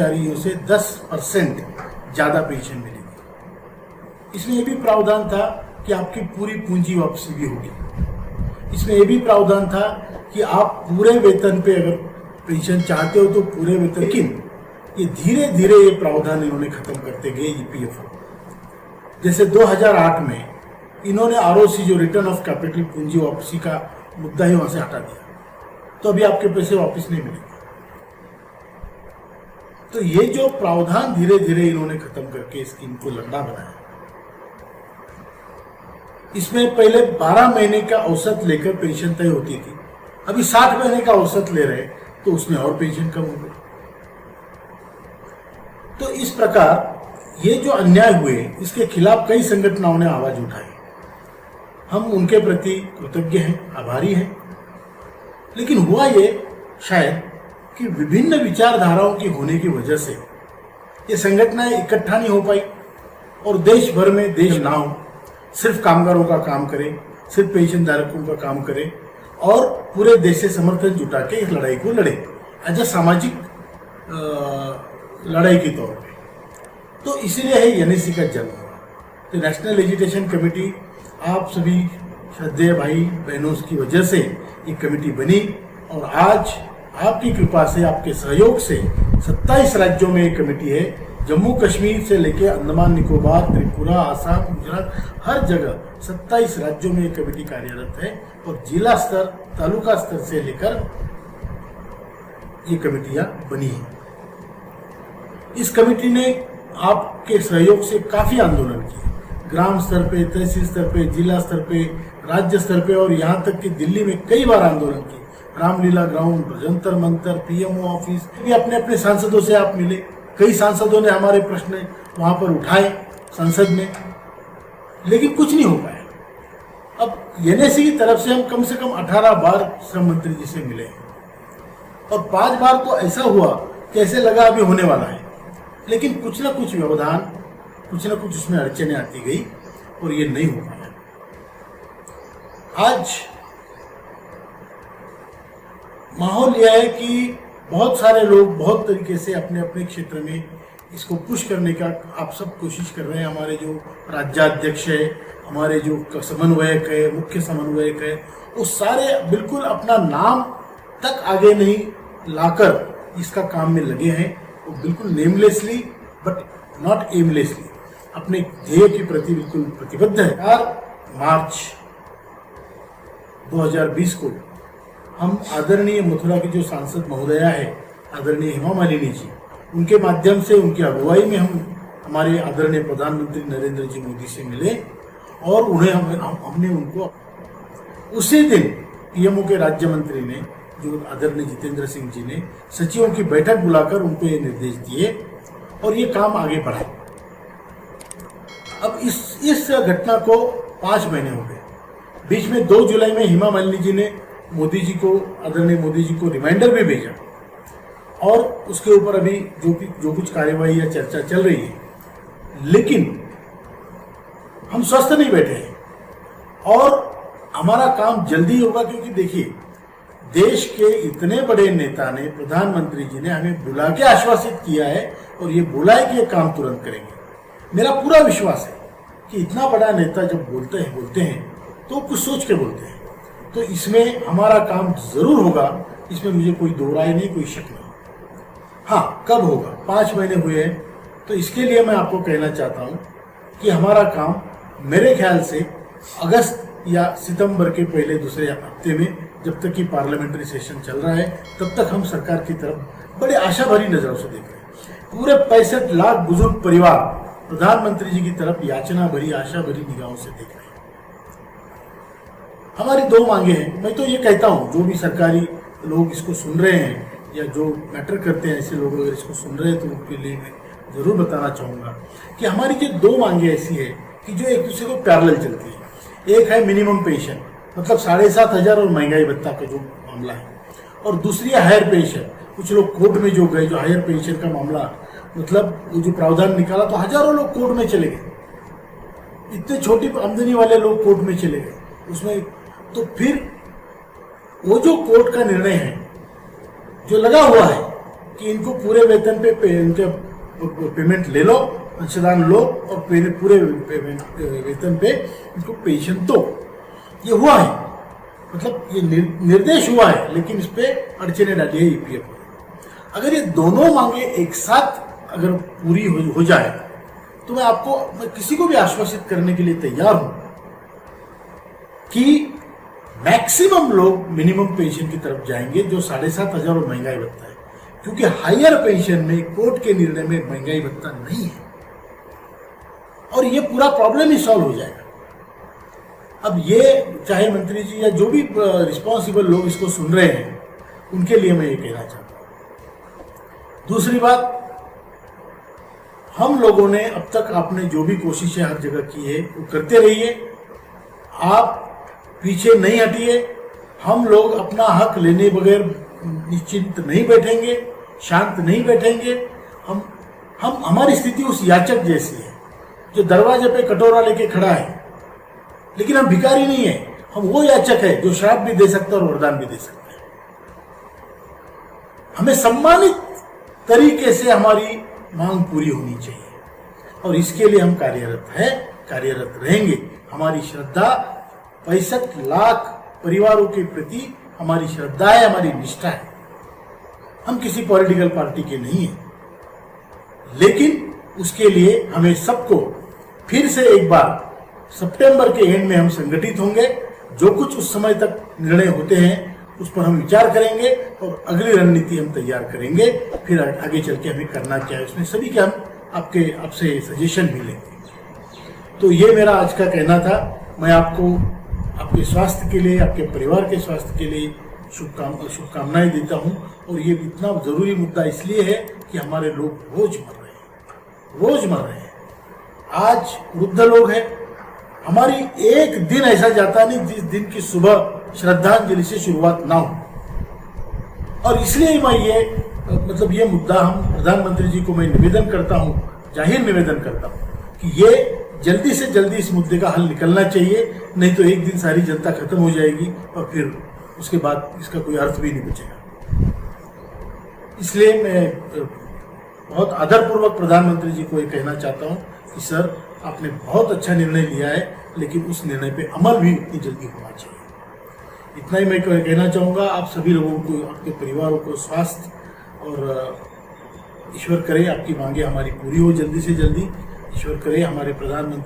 कर्मचारियों से 10% ज़्यादा पेंशन मिलेगी। इसमें यह भी प्रावधान था कि आपकी पूरी पूंजी वापसी भी होगी। इसमें यह भी प्रावधान था कि आप पूरे वेतन पे अगर पेंशन चाहते हो तो पूरे वेतन, लेकिन ये धीरे धीरे ये प्रावधान इन्होंने खत्म करते गए ईपीएफओ। जैसे 2008 में इन्होंने आरओसी जो रिटर्न ऑफ कैपिटल पूंजी वापसी का मुद्दा ही वहां से हटा दिया, तो अभी आपके पैसे वापस नहीं मिलेंगे। तो ये जो प्रावधान धीरे धीरे इन्होंने खत्म करके स्कीम को लंबा बनाया। इसमें पहले 12 महीने का औसत लेकर पेंशन तय होती थी, अभी 60 महीने का औसत ले रहे, तो उसमें और पेंशन कम हो गई। तो इस प्रकार ये जो अन्याय हुए, इसके खिलाफ कई संगठनों ने आवाज उठाई। हम उनके प्रति कृतज्ञ हैं, आभारी हैं। लेकिन हुआ ये शायद कि विभिन्न विचारधाराओं की होने की वजह से ये संगठनें इकट्ठा नहीं हो पाई और देश भर में देश ना हो, सिर्फ कामगारों का काम करे, सिर्फ पेंशन धारकों का काम करे और पूरे देश से समर्थन जुटा के इस लड़ाई को लड़े एज अ सामाजिक लड़ाई के तौर पे। तो इसीलिए है एनएससी का जन्म हुआ। तो नेशनल एजुकेशन कमेटी आप सभी श्रद्धेय भाई बहनों की वजह से ये कमेटी बनी और आज आपकी कृपा से, आपके सहयोग से 27 राज्यों में एक कमेटी है। जम्मू कश्मीर से लेकर अंडमान निकोबार, त्रिपुरा, आसाम, गुजरात, हर जगह 27 राज्यों में एक कमेटी कार्यरत है और जिला स्तर, तालुका स्तर से लेकर ये कमेटियां बनी है। इस कमेटी ने आपके सहयोग से काफी आंदोलन किए, ग्राम स्तर पे, तहसील स्तर पे, जिला स्तर पे, राज्य स्तर पे और यहाँ तक कि दिल्ली में कई बार आंदोलन किए। Ramlila ground, Jantar Mantar, PMO office, ये अपने अपने सांसदों से आप मिले। कई सांसदों ने हमारे प्रश्न वहां पर उठाए संसद में, लेकिन कुछ नहीं हो पाया। अब एनएससी की तरफ से हम कम से कम 18 बार श्रम मंत्री जी से मिले और 5 बार तो ऐसा हुआ कि ऐसे लगा अभी होने वाला है, लेकिन कुछ ना कुछ व्यवधान, कुछ ना कुछ उसमें अड़चने आती गई और ये नहीं हो पाया। आज माहौल यह है कि बहुत सारे लोग बहुत तरीके से अपने अपने क्षेत्र में इसको पुश करने का आप सब कोशिश कर रहे हैं। हमारे जो राज्याध्यक्ष है, हमारे जो समन्वयक है, मुख्य समन्वयक है, वो सारे बिल्कुल अपना नाम तक आगे नहीं लाकर इसका काम में लगे हैं। वो बिल्कुल नेमलेसली बट नॉट एमलेसली अपने ध्येय के प्रति बिल्कुल प्रतिबद्ध है। 4 मार्च 2020 को हम आदरणीय मथुरा की जो सांसद महोदया है, आदरणीय हेमा मालिनी जी, उनके माध्यम से, उनकी अगुवाई में हम हमारे आदरणीय प्रधानमंत्री नरेंद्र जी मोदी से मिले और उन्हें हमने उनको उसी दिन पीएमओ के राज्य मंत्री ने, जो आदरणीय जितेंद्र सिंह जी ने, सचिवों की बैठक बुलाकर उनको ये निर्देश दिए और ये काम आगे बढ़ा। अब इस घटना को 5 महीने हो गए। बीच में 2 जुलाई में हेमा मालिनी जी ने मोदी जी को, आदरणीय मोदी जी को रिमाइंडर भी भेजा और उसके ऊपर अभी जो कुछ कार्यवाही या चर्चा चल रही है, लेकिन हम स्वस्थ नहीं बैठे हैं और हमारा काम जल्दी होगा। क्योंकि देखिए, देश के इतने बड़े नेता ने, प्रधानमंत्री जी ने हमें बुला के आश्वासित किया है और ये बोला है कि ये काम तुरंत करेंगे। मेरा पूरा विश्वास है कि इतना बड़ा नेता जब बोलते हैं तो कुछ सोच के बोलते हैं, तो इसमें हमारा काम जरूर होगा, इसमें मुझे कोई दो राय नहीं, कोई शक नहीं। हाँ, कब होगा? 5 महीने हुए हैं, तो इसके लिए मैं आपको कहना चाहता हूँ कि हमारा काम मेरे ख्याल से अगस्त या सितंबर के पहले दूसरे हफ्ते में, जब तक कि पार्लियामेंट्री सेशन चल रहा है, तब तक हम सरकार की तरफ बड़े आशा भरी नजरों से देख रहे हैं। पूरे 65 लाख बुजुर्ग परिवार प्रधानमंत्री जी की तरफ याचना भरी, आशा भरी निगाहों से देख रहे हैं। हमारी 2 मांगे हैं। मैं तो ये कहता हूँ, जो भी सरकारी लोग इसको सुन रहे हैं या जो मैटर करते हैं, ऐसे लोग अगर इसको सुन रहे हैं, तो उनके लिए मैं जरूर बताना चाहूँगा कि हमारी जो 2 मांगे ऐसी है कि जो एक दूसरे को पैरेलल चलती है। एक है मिनिमम पेंशन, मतलब 7,500 और महंगाई भत्ता का जो मामला है, और दूसरी है हायर पेंशन। कुछ लोग कोर्ट में जो गए, जो हायर पेंशन का मामला, मतलब वो जो प्रावधान निकाला, तो हजारों लोग कोर्ट में चले गए। इतने छोटी आमदनी वाले लोग कोर्ट में चले गए उसमें। तो फिर वो जो कोर्ट का निर्णय है, जो लगा हुआ है कि इनको पूरे वेतन पे इनके पेमेंट ले लो, अंशदान लो और पूरे वेतन पे इनको पेंशन दो। ये हुआ है, मतलब ये निर्देश हुआ है, लेकिन इस पे अड़चने डाली है ईपीएफ ने। अगर ये दोनों मांगे एक साथ अगर पूरी हो जाए तो मैं किसी को भी आश्वासित करने के लिए तैयार हूं कि मैक्सिमम लोग मिनिमम पेंशन की तरफ जाएंगे, जो 7,500 और महंगाई भत्ता है, क्योंकि हायर पेंशन में कोर्ट के निर्णय में महंगाई भत्ता नहीं है और ये पूरा प्रॉब्लम ही सॉल्व हो जाएगा। अब ये चाहे मंत्री जी या जो भी रिस्पॉन्सिबल लोग इसको सुन रहे हैं, उनके लिए मैं ये कहना चाहता हूं। दूसरी बात, हम लोगों ने अब तक आपने जो भी कोशिशें हर जगह की है वो करते रहिए, आप पीछे नहीं हटिए। हम लोग अपना हक लेने बगैर निश्चिंत नहीं बैठेंगे, शांत नहीं बैठेंगे। हम हमारी स्थिति उस याचक जैसी है जो दरवाजे पे कटोरा लेके खड़ा है, लेकिन हम भिखारी नहीं है। हम वो याचक है जो श्राप भी दे सकता है और वरदान भी दे सकता है। हमें सम्मानित तरीके से हमारी मांग पूरी होनी चाहिए और इसके लिए हम कार्यरत हैं, कार्यरत रहेंगे। हमारी श्रद्धा 65 लाख परिवारों के प्रति हमारी श्रद्धा है, हमारी निष्ठा है। हम किसी पॉलिटिकल पार्टी के नहीं हैं, लेकिन उसके लिए हमें सबको फिर से एक बार सितंबर के एंड में हम संगठित होंगे। जो कुछ उस समय तक निर्णय होते हैं उस पर हम विचार करेंगे और अगली रणनीति हम तैयार करेंगे। फिर आगे चल के हमें करना क्या है, उसमें सभी के हम आपसे सजेशन भी लेंगे। तो ये मेरा आज का कहना था। मैं आपको आपके स्वास्थ्य के लिए, आपके परिवार के स्वास्थ्य के लिए शुभकामनाएं देता हूं। और ये इतना जरूरी मुद्दा इसलिए है कि हमारे लोग रोज मर रहे हैं। आज वृद्ध लोग हैं, हमारी एक दिन ऐसा जाता नहीं जिस दिन की सुबह श्रद्धांजलि से शुरुआत ना हो। और इसलिए मैं ये मुद्दा हम प्रधानमंत्री जी को मैं निवेदन करता हूं, जाहिर निवेदन करता हूं कि ये जल्दी से जल्दी इस मुद्दे का हल निकलना चाहिए, नहीं तो एक दिन सारी जनता खत्म हो जाएगी और फिर उसके बाद इसका कोई अर्थ भी नहीं बचेगा। इसलिए मैं बहुत आदरपूर्वक प्रधानमंत्री जी को ये कहना चाहता हूं कि सर, आपने बहुत अच्छा निर्णय लिया है, लेकिन उस निर्णय पे अमल भी इतनी जल्दी होना चाहिए। इतना ही मैं कहना चाहूँगा। आप सभी लोगों को, आपके परिवारों को स्वास्थ्य और ईश्वर करे आपकी मांगे हमारी पूरी हो जल्दी से जल्दी। ईश्वर करे हमारे प्रधानमंत्री